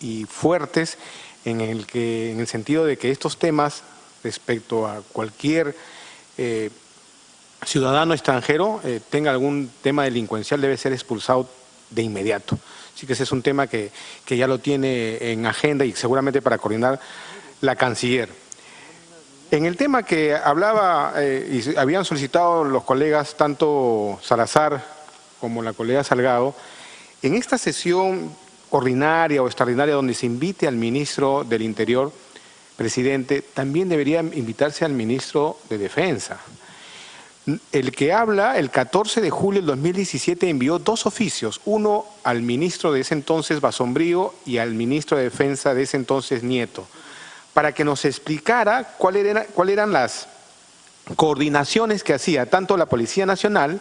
y fuertes en el sentido de que estos temas respecto a cualquier ciudadano extranjero tenga algún tema delincuencial debe ser expulsado de inmediato. Así que ese es un tema que ya lo tiene en agenda y seguramente para coordinar la canciller. En el tema que hablaba y habían solicitado los colegas, tanto Salazar como la colega Salgado, en esta sesión ordinaria o extraordinaria donde se invite al ministro del Interior, presidente, también debería invitarse al ministro de Defensa. El que habla, el 14 de julio del 2017, envió 2 oficios, uno al ministro de ese entonces, Basombrío, y al ministro de Defensa de ese entonces, Nieto, para que nos explicara cuáles eran las coordinaciones que hacía tanto la Policía Nacional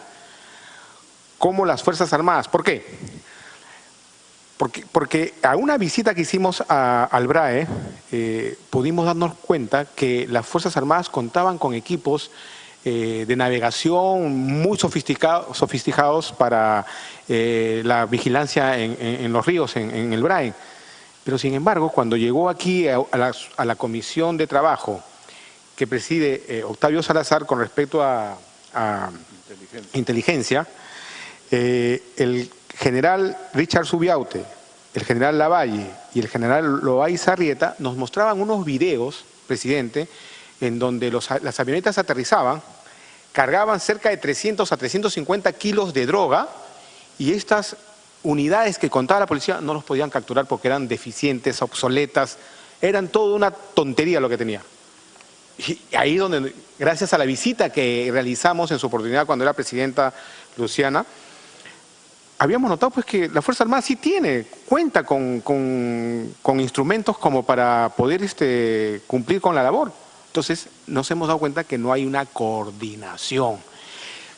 como las Fuerzas Armadas. ¿Por qué? Porque a una visita que hicimos al BRAE pudimos darnos cuenta que las Fuerzas Armadas contaban con equipos de navegación muy sofisticados para la vigilancia en los ríos, en el BRAE. Pero sin embargo, cuando llegó aquí a la comisión de trabajo que preside Octavio Salazar con respecto a inteligencia, el general Richard Subiaute, el general Lavalle y el general Loaiza Arrieta nos mostraban unos videos, presidente, en donde las avionetas aterrizaban, cargaban cerca de 300 a 350 kilos de droga y estas unidades que contaba la policía no los podían capturar porque eran deficientes, obsoletas, eran toda una tontería lo que tenía. Y ahí donde, gracias a la visita que realizamos en su oportunidad cuando era presidenta Luciana, habíamos notado pues que la Fuerza Armada sí cuenta con instrumentos como para poder cumplir con la labor. Entonces nos hemos dado cuenta que no hay una coordinación.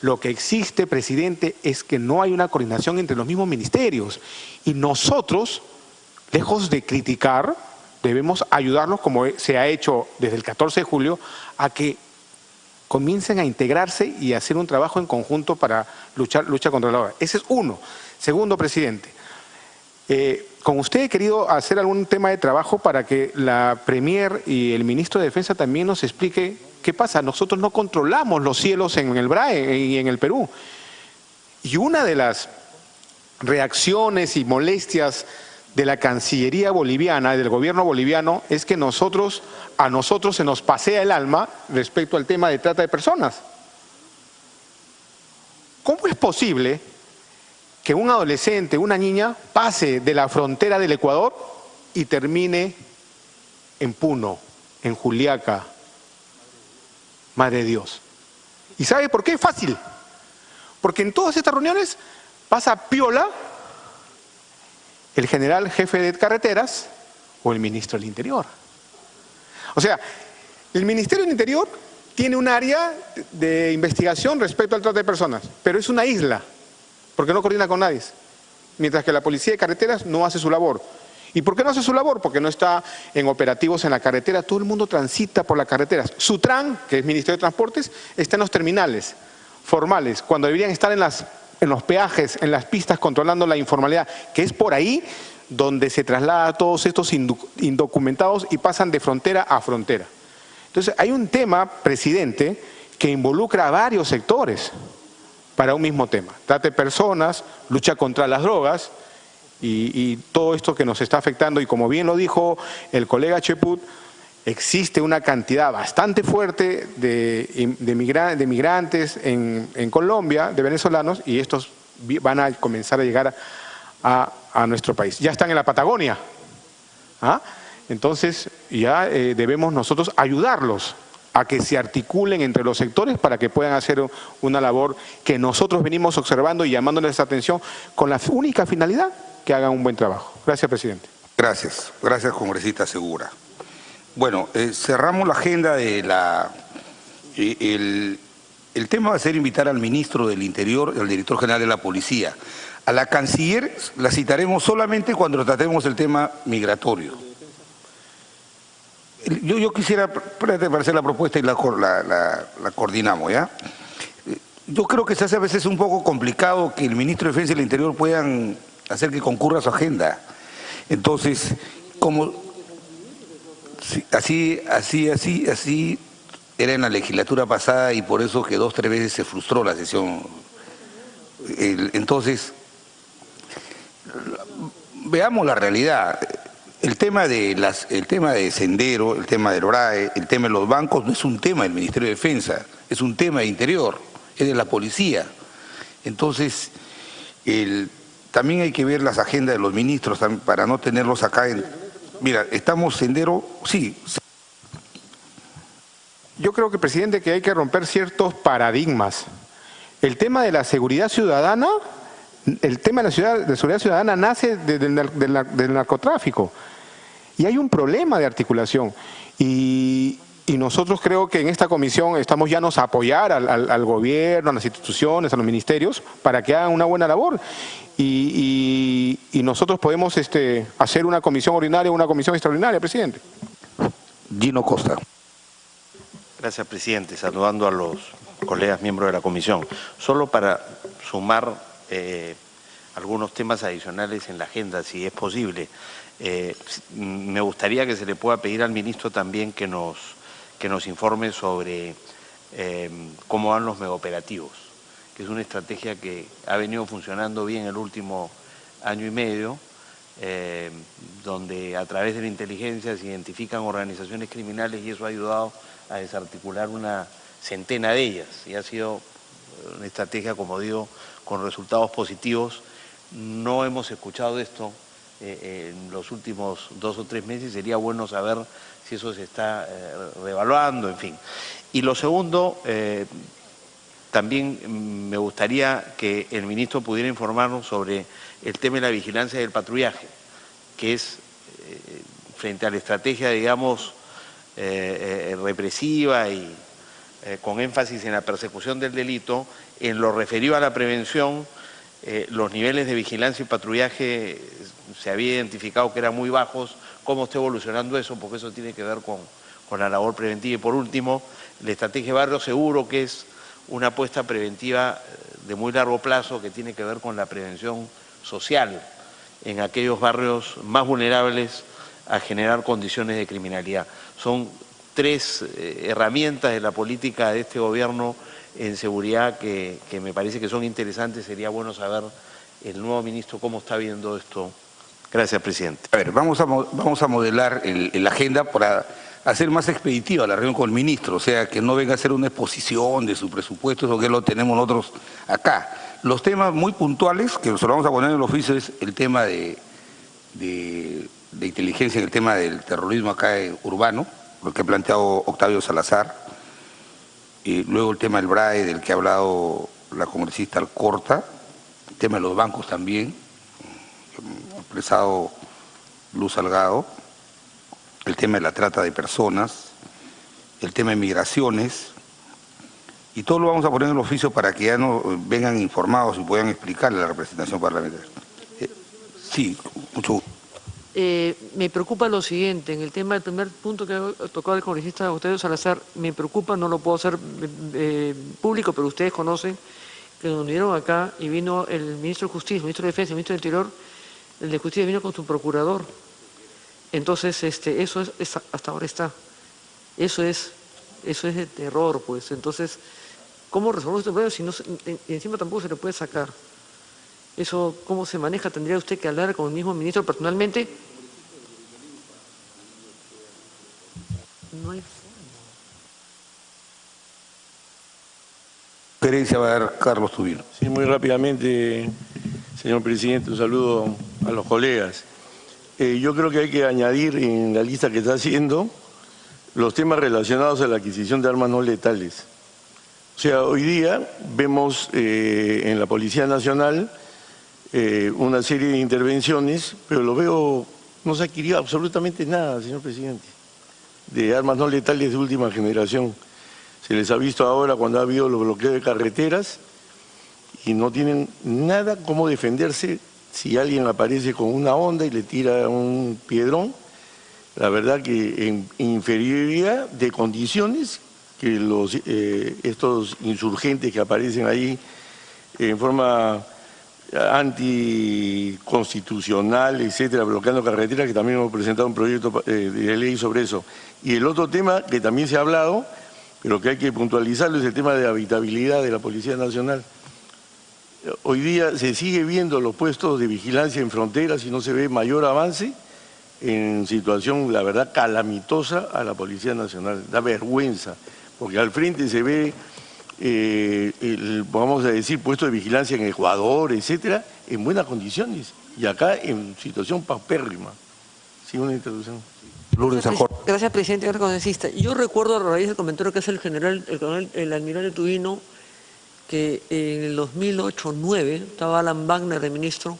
Lo que existe, presidente, es que no hay una coordinación entre los mismos ministerios. Y nosotros, lejos de criticar, debemos ayudarlos, como se ha hecho desde el 14 de julio, a que comiencen a integrarse y hacer un trabajo en conjunto para lucha contra la droga. Ese es uno. Segundo, presidente, con usted he querido hacer algún tema de trabajo para que la Premier y el ministro de Defensa también nos explique qué pasa. Nosotros no controlamos los cielos en el BRAE y en el Perú. Y una de las reacciones y molestias de la Cancillería boliviana, del gobierno boliviano, es que a nosotros se nos pasea el alma respecto al tema de trata de personas. ¿Cómo es posible que un adolescente, una niña, pase de la frontera del Ecuador y termine en Puno, en Juliaca, Madre de Dios? ¿Y sabe por qué? Fácil. Porque en todas estas reuniones pasa piola el general jefe de carreteras o el ministro del Interior. O sea, el Ministerio del Interior tiene un área de investigación respecto al trata de personas, pero es una isla, porque no coordina con nadie. Mientras que la Policía de Carreteras no hace su labor. ¿Y por qué no hace su labor? Porque no está en operativos en la carretera. Todo el mundo transita por las carreteras. Sutran, que es Ministerio de Transportes, está en los terminales formales, cuando deberían estar en los peajes, en las pistas, controlando la informalidad, que es por ahí donde se traslada a todos estos indocumentados y pasan de frontera a frontera. Entonces, hay un tema, presidente, que involucra a varios sectores para un mismo tema. Trata de personas, lucha contra las drogas y todo esto que nos está afectando. Y como bien lo dijo el colega Cheput, existe una cantidad bastante fuerte de migrantes en Colombia, de venezolanos, y estos van a comenzar a llegar a nuestro país. Ya están en la Patagonia. Entonces ya debemos nosotros ayudarlos a que se articulen entre los sectores para que puedan hacer una labor que nosotros venimos observando y llamándoles atención con la única finalidad que hagan un buen trabajo. Gracias, presidente. Gracias, congresista Segura. Bueno, cerramos la agenda de el tema va a ser invitar al ministro del Interior, al director general de la Policía. A la canciller la citaremos solamente cuando tratemos el tema migratorio. Yo quisiera hacer la propuesta y la coordinamos, ¿ya? Yo creo que se hace a veces un poco complicado que el ministro de Defensa y el Interior puedan hacer que concurra a su agenda. Entonces, como sí, así era en la legislatura pasada y por eso que 2 o 3 veces se frustró la sesión. Entonces, veamos la realidad. El tema de Sendero, el tema del BRAE, el tema de los bancos no es un tema del Ministerio de Defensa, es un tema de Interior, es de la policía. Entonces, también hay que ver las agendas de los ministros para no tenerlos acá. Mira, estamos Sendero, sí. Yo creo que, presidente, que hay que romper ciertos paradigmas. El tema de la seguridad ciudadana, seguridad ciudadana nace del narcotráfico. Y hay un problema de articulación. Y nosotros creo que en esta comisión estamos llanos a apoyar al gobierno, a las instituciones, a los ministerios, para que hagan una buena labor. Y nosotros podemos hacer una comisión ordinaria o una comisión extraordinaria, presidente. Gino Costa. Gracias, presidente. Saludando a los colegas miembros de la comisión. Solo para sumar algunos temas adicionales en la agenda, si es posible. Me gustaría que se le pueda pedir al ministro también que nos informe sobre cómo van los megaoperativos, que es una estrategia que ha venido funcionando bien el último año y medio, donde a través de la inteligencia se identifican organizaciones criminales y eso ha ayudado a desarticular una centena de ellas. Y ha sido una estrategia, como digo, con resultados positivos. No hemos escuchado de esto en los últimos 2 o 3 meses, sería bueno saber si eso se está reevaluando, en fin. Y lo segundo, también me gustaría que el ministro pudiera informarnos sobre el tema de la vigilancia y el patrullaje, que es, frente a la estrategia, digamos, represiva y con énfasis en la persecución del delito, en lo referido a la prevención, los niveles de vigilancia y patrullaje se había identificado que eran muy bajos. ¿Cómo está evolucionando eso? Porque eso tiene que ver con la labor preventiva. Y por último, la estrategia Barrio Seguro, que es una apuesta preventiva de muy largo plazo que tiene que ver con la prevención social en aquellos barrios más vulnerables a generar condiciones de criminalidad. Son 3 herramientas de la política de este gobierno en seguridad que me parece que son interesantes. Sería bueno saber el nuevo ministro cómo está viendo esto. Gracias, presidente. A ver, vamos a modelar la agenda para hacer más expeditiva la reunión con el ministro, o sea, que no venga a hacer una exposición de su presupuesto, eso que lo tenemos nosotros acá. Los temas muy puntuales, que se lo vamos a poner en el oficio, es el tema de inteligencia, el tema del terrorismo acá urbano, lo que ha planteado Octavio Salazar, y luego el tema del BRAE, del que ha hablado la congresista Alcorta, el tema de los bancos también, ha expresado Luz Salgado, el tema de la trata de personas, el tema de migraciones, y todo lo vamos a poner en el oficio para que ya no vengan informados y puedan explicarle a la representación parlamentaria. Sí, mucho gusto. Me preocupa lo siguiente, en el tema del primer punto que ha tocado el congresista Octavio Salazar, me preocupa, no lo puedo hacer público, pero ustedes conocen que nos vinieron acá y vino el ministro de Justicia, el ministro de Defensa, el ministro del Interior, el de Justicia vino con su procurador. Entonces, eso es hasta ahora está. Eso es de terror, pues. Entonces, ¿cómo resolvemos este problema si no, encima tampoco se le puede sacar? Eso, ¿cómo se maneja? ¿Tendría usted que hablar con el mismo ministro personalmente? No hay forma. Sugerencia va a dar Carlos Tubino. Sí, muy rápidamente, señor presidente, un saludo a los colegas. Yo creo que hay que añadir en la lista que está haciendo los temas relacionados a la adquisición de armas no letales. O sea, hoy día vemos en la Policía Nacional una serie de intervenciones, pero lo veo, no se ha adquirido absolutamente nada, señor presidente, de armas no letales de última generación. Se les ha visto ahora cuando ha habido los bloqueos de carreteras y no tienen nada cómo defenderse si alguien aparece con una onda y le tira un piedrón. La verdad que en inferioridad de condiciones que estos insurgentes que aparecen ahí en forma anticonstitucional, etcétera, bloqueando carreteras, que también hemos presentado un proyecto de ley sobre eso. Y el otro tema que también se ha hablado, pero que hay que puntualizarlo, es el tema de habitabilidad de la Policía Nacional. Hoy día se sigue viendo los puestos de vigilancia en fronteras y no se ve mayor avance en situación, la verdad, calamitosa a la Policía Nacional. Da vergüenza, porque al frente se ve, vamos a decir, puesto de vigilancia en Ecuador, etcétera, en buenas condiciones. Y acá en situación paupérrima. Sí, una introducción. Lourdes Sanjor. Gracias, presidente. Gracias, congresista. Yo recuerdo a raíz del comentario que hace el almirante Tubino, que en el 2008-2009 estaba Alan Wagner de ministro,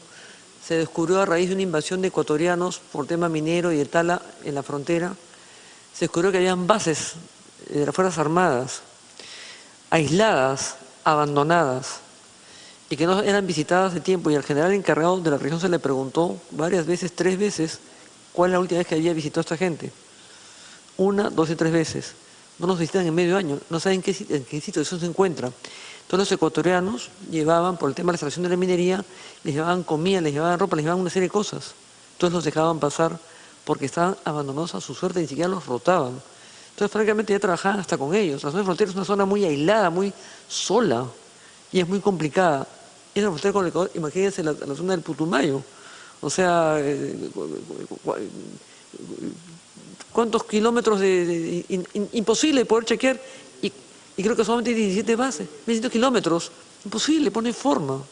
se descubrió a raíz de una invasión de ecuatorianos por tema minero y de tala en la frontera, se descubrió que habían bases de las Fuerzas Armadas aisladas, abandonadas, y que no eran visitadas de tiempo, y al general encargado de la región se le preguntó varias veces, 3 veces, cuál es la última vez que había visitado a esta gente. 1, 2 y 3 veces. No nos visitan en medio año, no saben en qué situación se encuentra. Todos los ecuatorianos llevaban, por el tema de la extracción de la minería, les llevaban comida, les llevaban ropa, les llevaban una serie de cosas. Entonces los dejaban pasar porque estaban abandonados a su suerte, ni siquiera los rotaban. Entonces, francamente, ya trabajaban hasta con ellos. La zona de frontera es una zona muy aislada, muy sola, y es muy complicada. Es la frontera con el Ecuador, imagínense la zona del Putumayo. O sea, ¿cuántos kilómetros imposible poder chequear? Y creo que solamente hay 17 bases, 1.600 kilómetros, imposible, pone forma.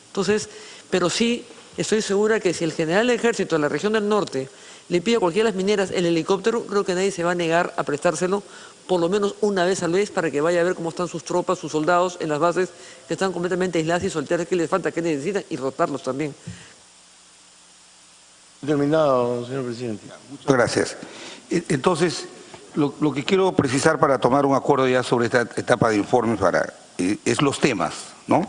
Entonces, pero sí estoy segura que si el general del ejército de la región del norte le pide a cualquiera de las mineras el helicóptero, creo que nadie se va a negar a prestárselo por lo menos una vez al mes para que vaya a ver cómo están sus tropas, sus soldados en las bases que están completamente aisladas y solteras, qué les falta, qué necesitan, y rotarlos también. Terminado, señor presidente. Muchas gracias. Entonces, lo que quiero precisar para tomar un acuerdo ya sobre esta etapa de informes es los temas, ¿no?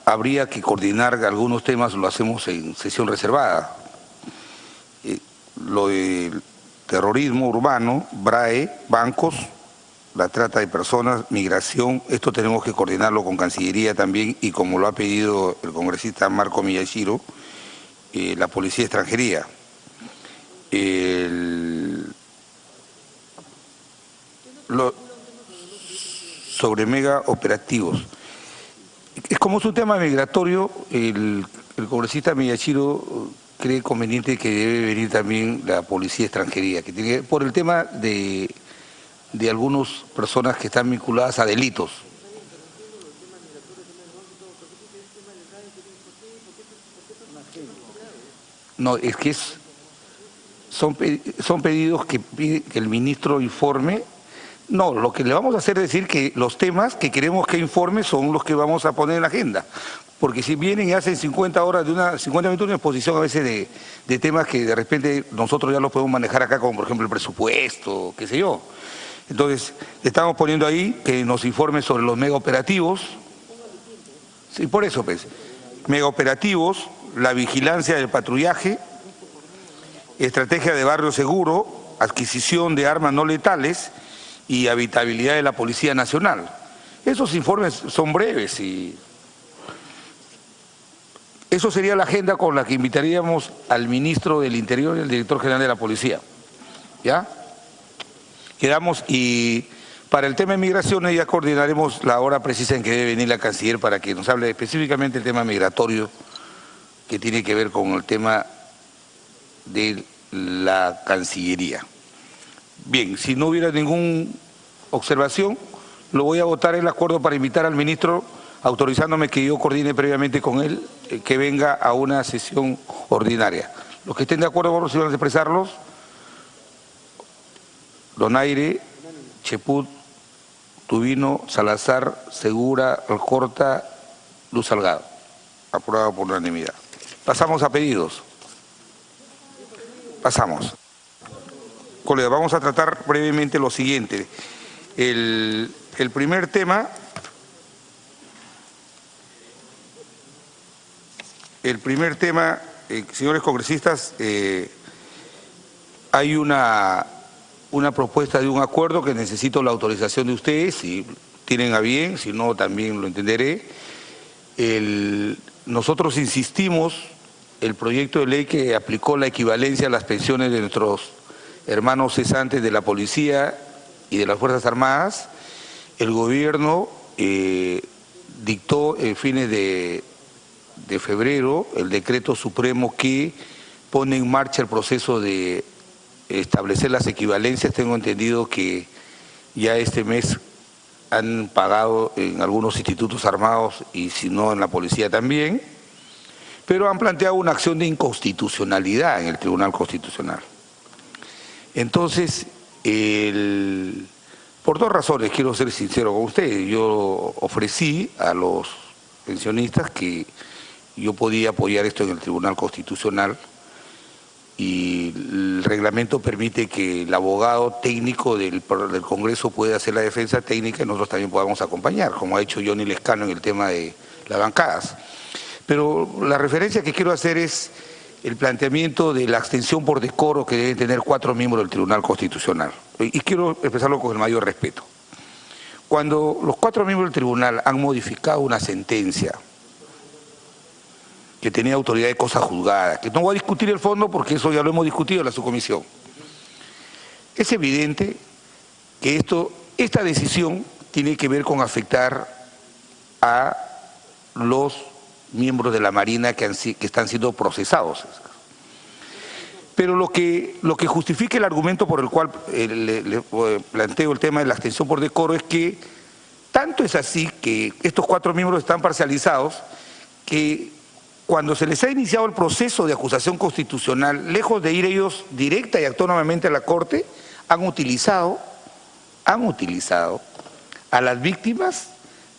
Habría que coordinar algunos temas, lo hacemos en sesión reservada. Lo del terrorismo urbano, BRAE, bancos, la trata de personas, migración, esto tenemos que coordinarlo con Cancillería también y como lo ha pedido el congresista Marco Miyashiro, la Policía Extranjería. Sobre mega operativos. Es como es un tema migratorio, el congresista Miyashiro cree conveniente que debe venir también la Policía Extranjería, que tiene, por el tema de algunas personas que están vinculadas a delitos. No, es que son pedidos que pide que el ministro informe. No, lo que le vamos a hacer es decir que los temas que queremos que informe son los que vamos a poner en la agenda. Porque si vienen y hacen 50 minutos de una exposición a veces de temas que de repente nosotros ya los podemos manejar acá, como por ejemplo el presupuesto, qué sé yo. Entonces, estamos poniendo ahí que nos informe sobre los megaoperativos. Sí, por eso, pues. Megaoperativos, la vigilancia del patrullaje, estrategia de barrio seguro, adquisición de armas no letales y habitabilidad de la Policía Nacional. Esos informes son breves y eso sería la agenda con la que invitaríamos al ministro del Interior y al director general de la Policía. ¿Ya? Quedamos y para el tema de migraciones ya coordinaremos la hora precisa en que debe venir la canciller para que nos hable específicamente del tema migratorio que tiene que ver con el tema de la Cancillería. Bien, si no hubiera ninguna observación, lo voy a votar el acuerdo para invitar al ministro, autorizándome que yo coordine previamente con él, que venga a una sesión ordinaria. Los que estén de acuerdo, por si van a expresarlos. Donaire, Cheput, Tubino, Salazar, Segura, Alcorta, Luz Salgado. Aprobado por unanimidad. Pasamos a pedidos. Pasamos. Colegas, vamos a tratar brevemente lo siguiente. El primer tema, señores congresistas, hay una propuesta de un acuerdo que necesito la autorización de ustedes, si tienen a bien, si no también lo entenderé, nosotros insistimos, el proyecto de ley que aplicó la equivalencia a las pensiones de nuestros hermanos cesantes de la policía y de las Fuerzas Armadas, el gobierno dictó en fines de febrero el decreto supremo que pone en marcha el proceso de establecer las equivalencias. Tengo entendido que ya este mes han pagado en algunos institutos armados y si no en la policía también, pero han planteado una acción de inconstitucionalidad en el Tribunal Constitucional. Entonces, por dos razones, quiero ser sincero con ustedes. Yo ofrecí a los pensionistas que yo podía apoyar esto en el Tribunal Constitucional y el reglamento permite que el abogado técnico del Congreso pueda hacer la defensa técnica y nosotros también podamos acompañar, como ha hecho Johnny Lescano en el tema de las bancadas. Pero la referencia que quiero hacer es el planteamiento de la abstención por decoro que deben tener 4 miembros del Tribunal Constitucional. Y quiero expresarlo con el mayor respeto. Cuando los 4 miembros del tribunal han modificado una sentencia que tenía autoridad de cosa juzgada, que no voy a discutir el fondo porque eso ya lo hemos discutido en la subcomisión, es evidente que esta decisión tiene que ver con afectar a los miembros de la Marina que están siendo procesados. Pero lo que justifica el argumento por el cual le planteo el tema de la abstención por decoro es que tanto es así que estos 4 miembros están parcializados que cuando se les ha iniciado el proceso de acusación constitucional, lejos de ir ellos directa y autónomamente a la Corte, han utilizado a las víctimas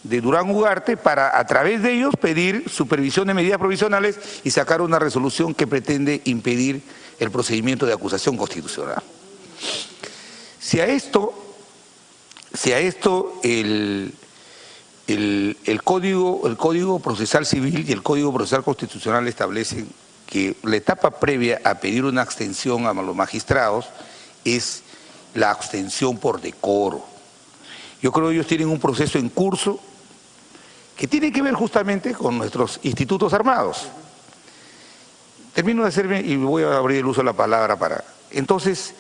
de Durán Ugarte para a través de ellos pedir supervisión de medidas provisionales y sacar una resolución que pretende impedir el procedimiento de acusación constitucional. Si a esto el Código Procesal Civil y el Código Procesal Constitucional establecen que la etapa previa a pedir una abstención a los magistrados es la abstención por decoro. Yo creo que ellos tienen un proceso en curso que tiene que ver justamente con nuestros institutos armados. Termino de hacerme y voy a abrir el uso de la palabra para... Entonces,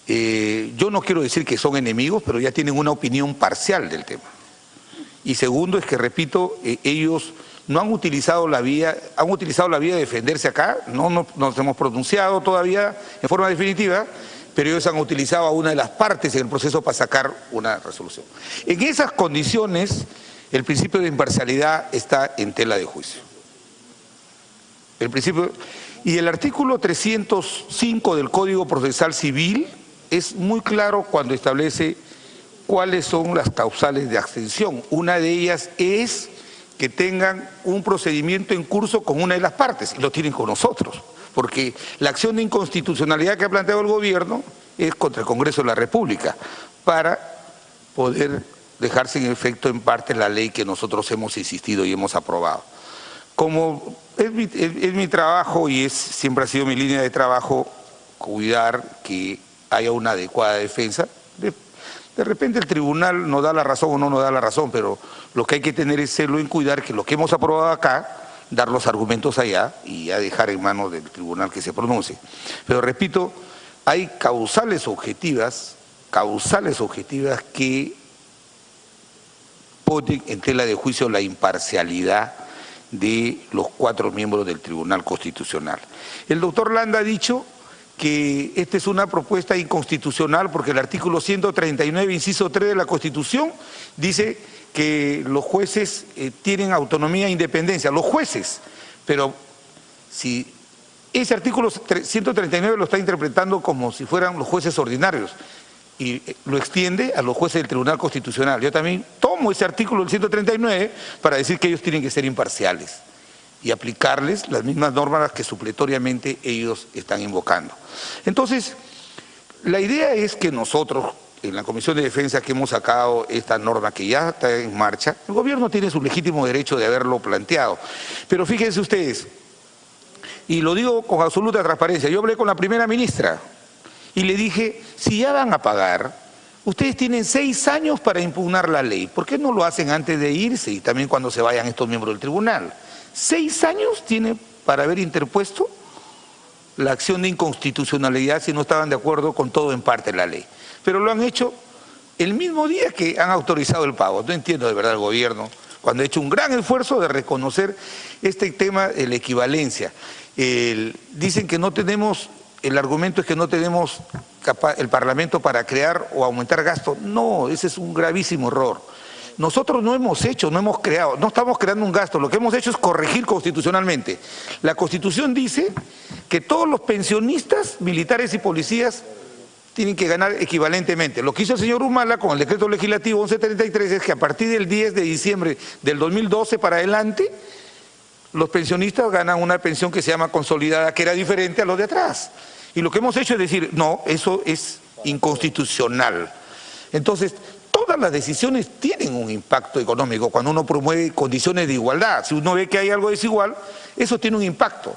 yo no quiero decir que son enemigos, pero ya tienen una opinión parcial del tema. Y segundo es que, repito, ellos no han utilizado la vía, de defenderse acá, no nos hemos pronunciado todavía en forma definitiva, pero ellos han utilizado a una de las partes en el proceso para sacar una resolución. En esas condiciones, el principio de imparcialidad está en tela de juicio. Y el artículo 305 del Código Procesal Civil es muy claro cuando establece cuáles son las causales de abstención. Una de ellas es que tengan un procedimiento en curso con una de las partes, y lo tienen con nosotros, porque la acción de inconstitucionalidad que ha planteado el gobierno es contra el Congreso de la República, para poder dejarse en efecto en parte la ley que nosotros hemos insistido y hemos aprobado. Como es mi trabajo y siempre ha sido mi línea de trabajo cuidar que haya una adecuada defensa, de repente el tribunal nos da la razón o no nos da la razón, pero lo que hay que tener es serlo en cuidar que lo que hemos aprobado acá, dar los argumentos allá y ya dejar en manos del tribunal que se pronuncie. Pero repito, hay causales objetivas que ponen en tela de juicio la imparcialidad de los 4 miembros del Tribunal Constitucional. El doctor Landa ha dicho que esta es una propuesta inconstitucional porque el artículo 139, inciso 3 de la Constitución, dice que los jueces tienen autonomía e independencia, los jueces, pero si ese artículo 139 lo está interpretando como si fueran los jueces ordinarios y lo extiende a los jueces del Tribunal Constitucional. Yo también tomo ese artículo del 139 para decir que ellos tienen que ser imparciales y aplicarles las mismas normas que supletoriamente ellos están invocando. Entonces, la idea es que nosotros, en la Comisión de Defensa que hemos sacado esta norma que ya está en marcha, el gobierno tiene su legítimo derecho de haberlo planteado. Pero fíjense ustedes, y lo digo con absoluta transparencia, yo hablé con la primera ministra y le dije, si ya van a pagar, Ustedes tienen 6 años para impugnar la ley. ¿Por qué no lo hacen antes de irse y también cuando se vayan estos miembros del tribunal? 6 años tiene para haber interpuesto la acción de inconstitucionalidad si no estaban de acuerdo con todo en parte de la ley. Pero lo han hecho el mismo día que han autorizado el pago. No entiendo de verdad el gobierno, cuando ha hecho un gran esfuerzo de reconocer este tema de la equivalencia. Dicen que no tenemos, el argumento es que no tenemos el Parlamento para crear o aumentar gastos. No, ese es un gravísimo error. Nosotros no hemos hecho, no hemos creado, no estamos creando un gasto, lo que hemos hecho es corregir constitucionalmente. La Constitución dice que todos los pensionistas, militares y policías tienen que ganar equivalentemente. Lo que hizo el señor Humala con el decreto legislativo 1133 es que a partir del 10 de diciembre del 2012 para adelante, los pensionistas ganan una pensión que se llama consolidada, que era diferente a los de atrás. Y lo que hemos hecho es decir, no, eso es inconstitucional. Entonces, todas las decisiones tienen un impacto económico cuando uno promueve condiciones de igualdad. Si uno ve que hay algo desigual, eso tiene un impacto.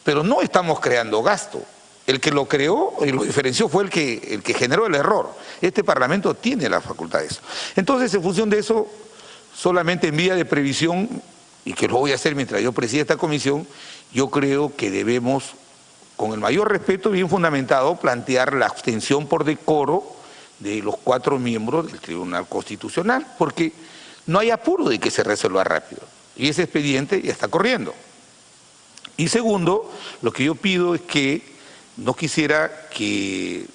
Pero no estamos creando gasto. El que lo creó y lo diferenció fue el que generó el error. Este Parlamento tiene la facultad de eso. Entonces, en función de eso, solamente en vía de previsión, y que lo voy a hacer mientras yo presida esta comisión, yo creo que debemos, con el mayor respeto bien fundamentado, plantear la abstención por decoro de los 4 miembros del Tribunal Constitucional, porque no hay apuro de que se resuelva rápido. Y ese expediente ya está corriendo. Y segundo, lo que yo pido es que no quisiera que,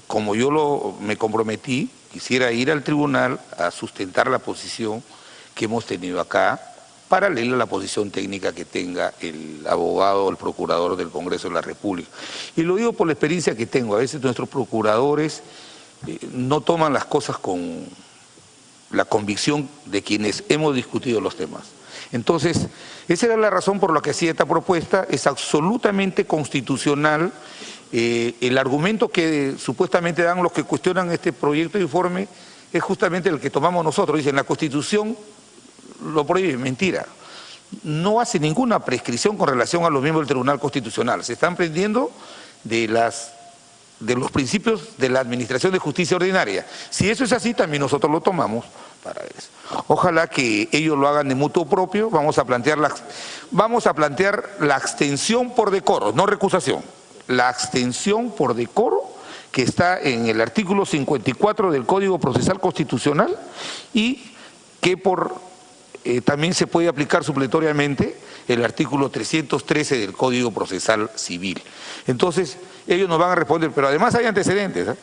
como yo me comprometí, quisiera ir al tribunal a sustentar la posición que hemos tenido acá, paralela a la posición técnica que tenga el abogado o el procurador del Congreso de la República. Y lo digo por la experiencia que tengo. A veces nuestros procuradores no toman las cosas con la convicción de quienes hemos discutido los temas. Entonces, esa era la razón por la que hacía esta propuesta. Es absolutamente constitucional. El argumento que supuestamente dan los que cuestionan este proyecto de informe es justamente el que tomamos nosotros. Dicen, la Constitución lo prohíbe. Mentira. No hace ninguna prescripción con relación a los miembros del Tribunal Constitucional. Se están prendiendo de los principios de la Administración de Justicia Ordinaria. Si eso es así, también nosotros lo tomamos para eso. Ojalá que ellos lo hagan de mutuo propio. Vamos a plantear la abstención por decoro, no recusación. La abstención por decoro, que está en el artículo 54 del Código Procesal Constitucional y que también se puede aplicar supletoriamente el artículo 313 del Código Procesal Civil. Entonces, ellos nos van a responder, pero además hay antecedentes, ¿eh?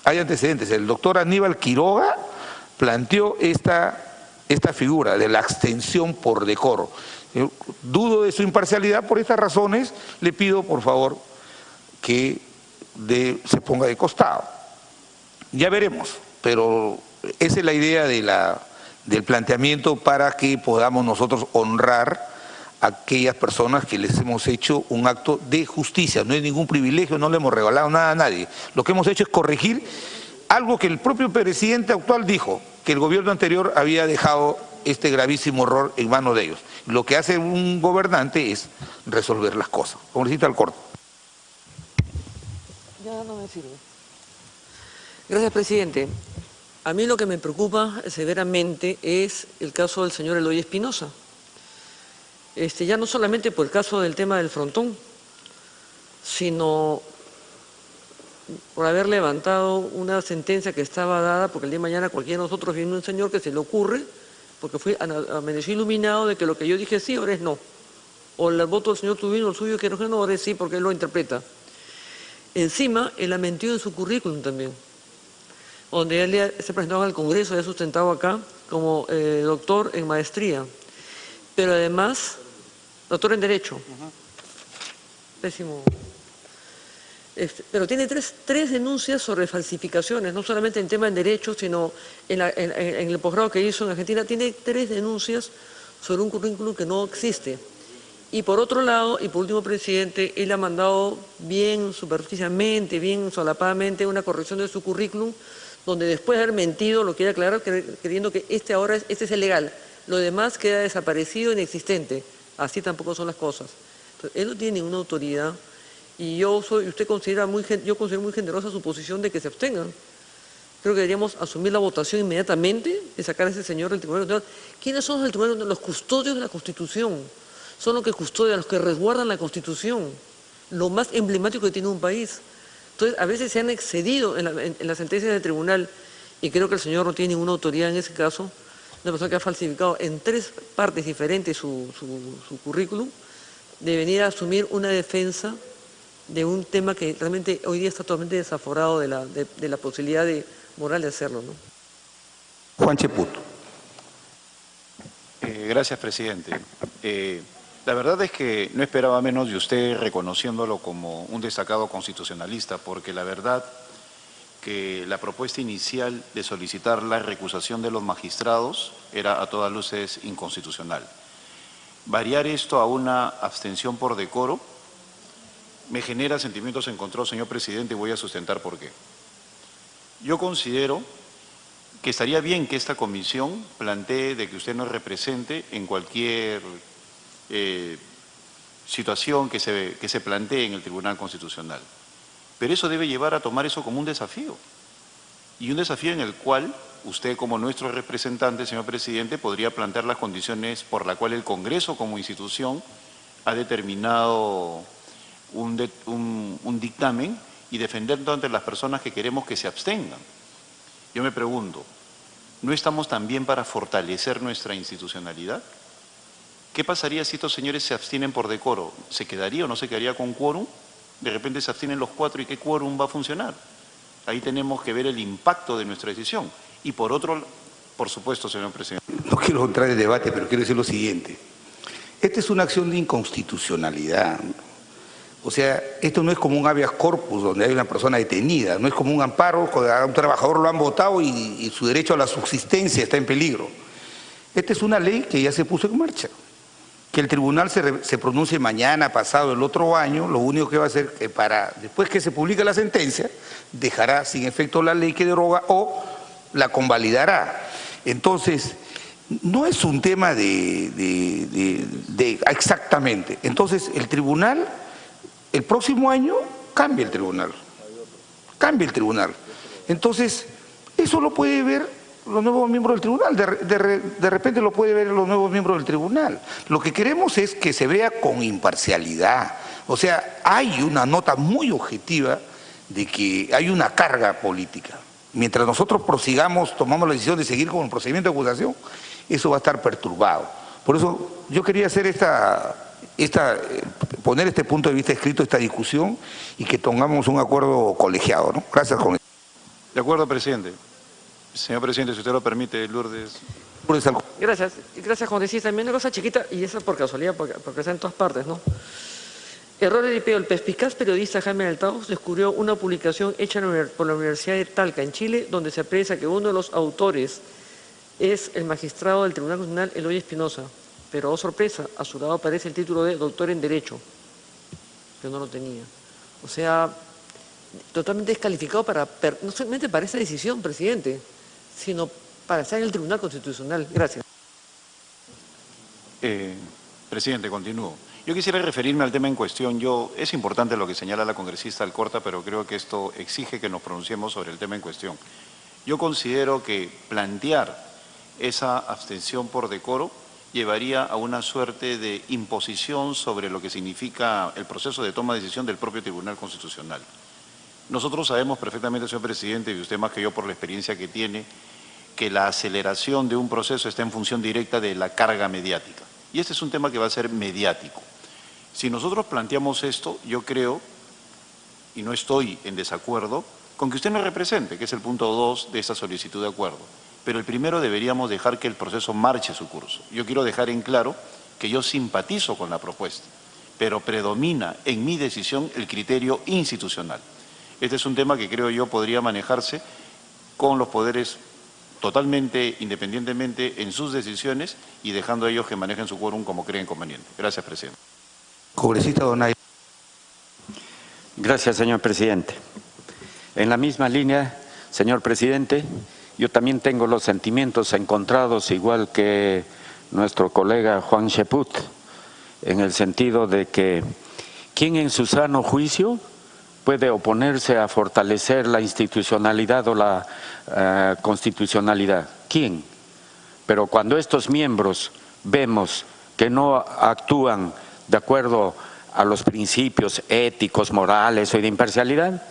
Hay antecedentes. El doctor Aníbal Quiroga planteó esta figura de la abstención por decoro. Yo dudo de su imparcialidad, por estas razones le pido, por favor, que se ponga de costado. Ya veremos, pero esa es la idea del planteamiento para que podamos nosotros honrar a aquellas personas que les hemos hecho un acto de justicia. No es ningún privilegio, no le hemos regalado nada a nadie. Lo que hemos hecho es corregir algo que el propio presidente actual dijo, que el gobierno anterior había dejado este gravísimo error en manos de ellos. Lo que hace un gobernante es resolver las cosas. Congresista Alcorta. Ya no me sirve. Gracias, presidente. A mí lo que me preocupa severamente es el caso del señor Eloy Espinosa. Ya no solamente por el caso del tema del frontón, sino por haber levantado una sentencia que estaba dada, porque el día de mañana cualquiera de nosotros viene un señor que se le ocurre, porque amaneció iluminado de que lo que yo dije sí, ahora es no. O el voto del señor Tubino, el suyo, que no, ahora es sí, porque él lo interpreta. Encima, él ha mentido en su currículum también, donde él se presentó al Congreso, ha sustentado acá como doctor en maestría, pero además, doctor en Derecho. Pésimo. Pero tiene tres denuncias sobre falsificaciones, no solamente en tema de derecho, sino en el posgrado que hizo en Argentina, tiene 3 denuncias sobre un currículum que no existe. Y por otro lado, y por último, presidente, él ha mandado bien superficialmente, bien solapadamente una corrección de su currículum, donde después de haber mentido lo quiere aclarar creyendo que este es el legal, lo demás queda desaparecido, inexistente. Así tampoco son las cosas. Entonces, él no tiene ninguna autoridad. Y yo considero muy generosa su posición de que se abstengan, Creo que deberíamos asumir la votación inmediatamente de sacar a ese señor del Tribunal Constitucional. ¿Quiénes son los del Tribunal Constitucional? Los custodios de la Constitución. Son los que custodian, los que resguardan la Constitución. Lo más emblemático que tiene un país. Entonces, a veces se han excedido en las sentencias del tribunal, y creo que el señor no tiene ninguna autoridad en ese caso, una persona que ha falsificado en 3 partes diferentes su currículum, de venir a asumir una defensa de un tema que realmente hoy día está totalmente desaforado de la posibilidad moral de hacerlo, ¿no? Juan Cheput. Gracias, presidente. La verdad es que no esperaba menos de usted reconociéndolo como un destacado constitucionalista, porque la verdad que la propuesta inicial de solicitar la recusación de los magistrados era a todas luces inconstitucional. Variar esto a una abstención por decoro me genera sentimientos encontrados, señor presidente, y voy a sustentar por qué. Yo considero que estaría bien que esta comisión plantee de que usted nos represente en cualquier situación que se plantee en el Tribunal Constitucional. Pero eso debe llevar a tomar eso como un desafío. Y un desafío en el cual usted, como nuestro representante, señor presidente, podría plantear las condiciones por las cuales el Congreso como institución ha determinado un dictamen y defenderlo ante las personas que queremos que se abstengan. Yo me pregunto, ¿no estamos también para fortalecer nuestra institucionalidad? ¿Qué pasaría si estos señores se abstienen por decoro? ¿Se quedaría o no se quedaría con quórum? De repente se abstienen los 4 y ¿qué quórum va a funcionar? Ahí tenemos que ver el impacto de nuestra decisión. Y por otro, por supuesto, señor presidente. No quiero entrar en debate, pero quiero decir lo siguiente. Esta es una acción de inconstitucionalidad. O sea, esto no es como un habeas corpus donde hay una persona detenida, no es como un amparo, a un trabajador lo han votado y su derecho a la subsistencia está en peligro. Esta es una ley que ya se puso en marcha. Que el tribunal se pronuncie mañana, pasado, el otro año, lo único que va a hacer es que después que se publique la sentencia, dejará sin efecto la ley que deroga o la convalidará. Entonces, no es un tema exactamente. Entonces, el tribunal, el próximo año, cambia el tribunal. Cambia el tribunal. Entonces, eso lo puede ver los nuevos miembros del tribunal, de repente lo puede ver los nuevos miembros del tribunal. Lo que queremos es que se vea con imparcialidad. O sea, hay una nota muy objetiva de que hay una carga política. Mientras nosotros prosigamos, tomamos la decisión de seguir con el procedimiento de acusación, eso va a estar perturbado. Por eso yo quería hacer poner este punto de vista escrito, esta discusión, y que tengamos un acuerdo colegiado, ¿no? Gracias, Juan. De acuerdo, presidente. Señor presidente, si usted lo permite, Lourdes. Gracias, congresista. También una cosa chiquita, y eso por casualidad, porque está en todas partes, ¿no? Error de IPO. El perspicaz periodista Jaime Altaos descubrió una publicación hecha por la Universidad de Talca, en Chile, donde se aprecia que uno de los autores es el magistrado del Tribunal Constitucional, Eloy Espinosa. Pero, oh sorpresa, a su lado aparece el título de doctor en Derecho, que no lo tenía. O sea, totalmente descalificado no solamente para esta decisión, presidente, sino para estar en el Tribunal Constitucional. Gracias. Presidente, continúo. Yo quisiera referirme al tema en cuestión. Es importante lo que señala la congresista Alcorta, pero creo que esto exige que nos pronunciemos sobre el tema en cuestión. Yo considero que plantear esa abstención por decoro llevaría a una suerte de imposición sobre lo que significa el proceso de toma de decisión del propio Tribunal Constitucional. Nosotros sabemos perfectamente, señor presidente, y usted más que yo por la experiencia que tiene, que la aceleración de un proceso está en función directa de la carga mediática. Y este es un tema que va a ser mediático. Si nosotros planteamos esto, yo creo, y no estoy en desacuerdo, con que usted nos represente, que es el punto 2 de esta solicitud de acuerdo. Pero el primero deberíamos dejar que el proceso marche su curso. Yo quiero dejar en claro que yo simpatizo con la propuesta, pero predomina en mi decisión el criterio institucional. Este es un tema que creo yo podría manejarse con los poderes totalmente, independientemente en sus decisiones y dejando a ellos que manejen su quórum como creen conveniente. Gracias, presidente. Congresista Donay. Gracias, señor presidente. En la misma línea, señor presidente, yo también tengo los sentimientos encontrados, igual que nuestro colega Juan Cheput, en el sentido de que ¿quién en su sano juicio puede oponerse a fortalecer la institucionalidad o la constitucionalidad? ¿Quién? Pero cuando estos miembros vemos que no actúan de acuerdo a los principios éticos, morales o de imparcialidad,